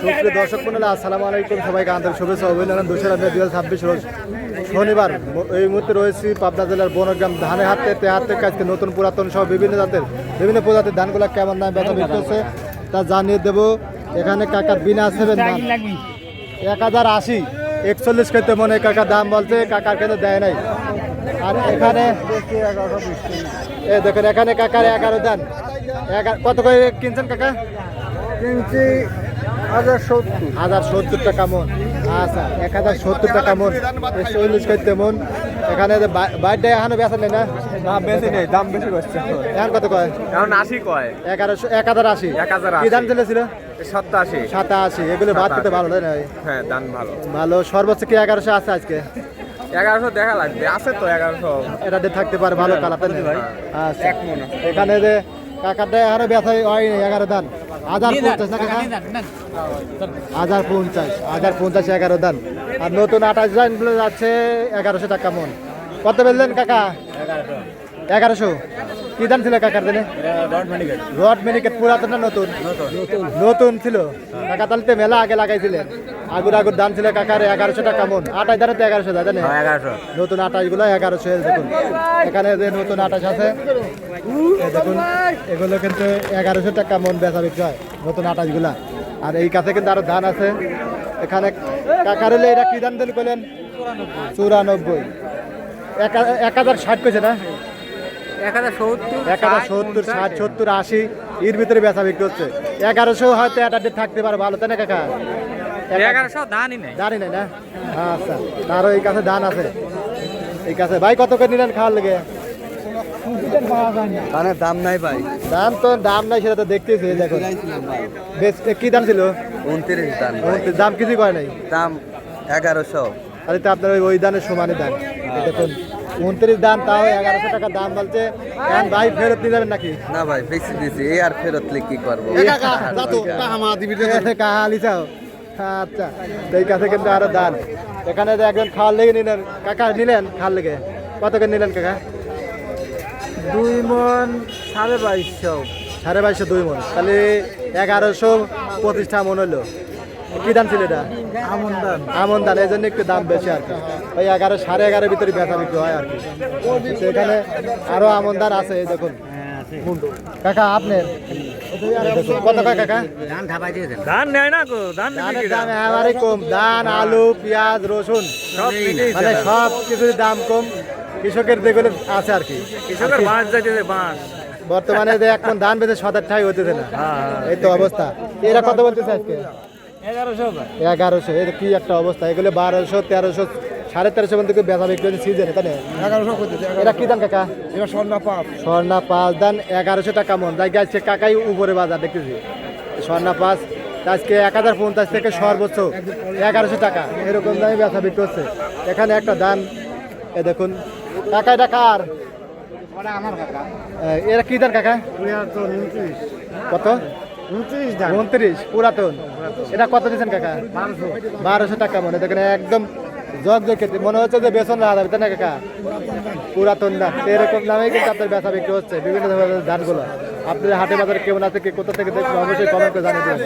সুপ্রিয় দর্শক মন্ডলী, আসসালামু আলাইকুম। সবাইকে আন্তরিক শুভেচ্ছা অভিনন্দন। 2 মে 2026 রোজ শনিবার এই মুহূর্তে রয়েছি পাবনা জেলার বনগ্রাম ধানের হাতে থেকে আজকে নতুন পুরাতন সহ বিভিন্ন প্রজাতির ধানগুলো কেমন দাম বেচা বিক্রি হচ্ছে তা জানিয়ে দেবো। এখানে কাকার বিনা সেভেন 1080 41 খেতে মনে কাকার দাম বলছে, কাকার কিন্তু দেয় নাই। আর এখানে দেখেন এখানে কাকার 11 দান। কত করে কিনছেন কাকা? কিনছি 1070 টাকা মন। আচ্ছা, 1070 টাকা মন, 140 খেতে মন। এখানে বাইরটা এখনো বেচা নেই না? বেশি নেই, দাম বেশি করছে। এখন কত কয়? এখন 80 কয়। 1080 কি দাম চলেছিল? 87। এগুলো বাদ করতে ভালো তাই না? হ্যাঁ, দাম ভালো। ভালো। সর্বোচ্চ কি 1100 আছে আজকে? 1100 দেখা লাগবে, আছে তো 1100। এটা দিয়ে থাকতে পারে ভালো কালার তাই না? আচ্ছা, এখানে যে কাকারটা এখনো বেচা হয়নি 11 দান। 1050 না কাকা? 1050 11 দান। আর নতুন 28 দান গুলো যাচ্ছে 1100 টাকা মন। কত বললেন কাকা? 1100। কি দাম ছিল কাকার দিনে? রড মিনিকেট পুরাতন না নতুন? নতুন ছিল কাকা। তাহলে মেলা আগে লাগাইছিলেন। আগুর দাম ছিল কাকার 1100 টাকা মন। 28 দানে তো 1100 দাদা নেই? 1100 নতুন 28 গুলো 1100। দেখুন এখানে যে নতুন 28 আছে দেখুন, এগুলো কিন্তু 1100 টাকা মন বেচা বিক্রি হয় নতুন 28 গুলা। আর এই কাছে কিন্তু আরো ধান আছে। এখানে কাকার হলে এটা কি দাম দিল বলেন? 94। 1060 কইছে না? 1070 1070 60 70 80 এর ভিতরে বেচা বিক্রি হচ্ছে। 1100 হয়তো এটা থাকতে পারে ভালো তাই না কাকা? 1100 দানই নেই। দাঁড়ি নাই না? আচ্ছা, তারও এই কাছে ধান আছে। এই কাছে ভাই কত করে নিলেন খাওয়ার লেগে? ধানের দাম নাই ভাই। দাম নাই, সেটা তো দেখতেছি। দেখুন বেশ কি দাম ছিল? 29 দাম। দাম কিছুই করে নাই, দাম 1100। তাহলে তো আপনার ওই দানের সমানই দাম। দেখুন 29 দাম, তাও 1100 টাকা দাম বলছে। এখন ভাই ফেরত নিয়ে যাবেন নাকি? না ভাই, বেশি দিছি। এই আর ফেরত লে কি করব? আচ্ছা, এই কাছে কিন্তু আরো দান। এখানে একজন খাওয়ার লেগে নিলেন কাকা, নিলেন খাওয়ার লেগে কত করে নিলেন কাকা? 2 মণ 2250। 2250 2 মণ, তাহলে 1125 মন হলো। কি দাম ছিল এটা? আমন দান, এই জন্য একটু দাম বেশি আর কি। ওই 11 11.5 ভিতরে বেচা বিক্রি হয় আর কি। এখানে আরো আমন দান আছে। এই দেখুন কাকা আপনার কত কাকা? ধান নেয় না গো, ধান ধানের দাম একেবারে কম। ধান, আলু, পেঁয়াজ, রসুন মানে সব কিছুর দাম কম। কৃষকের যেগুলো আছে আর কি, কৃষকের বাঁশ যাইতেছে, বাঁশ বর্তমানে যে এখন ধান বেঁচে 7-8 হইতেছে না। এই তো অবস্থা। এরা কত বলতেছে আজকে? 1100। এটা কি একটা অবস্থা! এগুলো 1200 1300 1350 পর্যন্ত বেচা বিক্রি হচ্ছে সিজনে তাই না? 1100 করতেছে। এটা কি দাম কাকা? এটা স্বর্ণা 5 দান 1100 টাকা মন। তাই আজকে কাকাই উপরে বাজার দেখতেছি। স্বর্ণা 5 আজকে 1050 থেকে সর্বোচ্চ 1100 টাকা এরকম দামে বেচা বিক্রি হচ্ছে। এখানে একটা দান এ দেখুন কাকা, এটা কার? আমার কাকা। এরা কি দান কাকা? 29। কত? 29 দাম। 29 পুরাতন। এটা কত দিচ্ছেন কাকা? 1200 টাকা মনে। দেখেন একদম জগ খেতে মনে হচ্ছে যে বেসন না যাবে তাই না কাকা? পুরাতন দাম। এরকম দামেই কিন্তু আপনার বেচা বিক্রি হচ্ছে বিভিন্ন ধরনের ধানগুলো। আপনাদের হাটে বাজারে কেমন আছে, কি কোথা থেকে দেখবেন অবশ্যই কমেন্ট করে জানিয়ে দেবেন।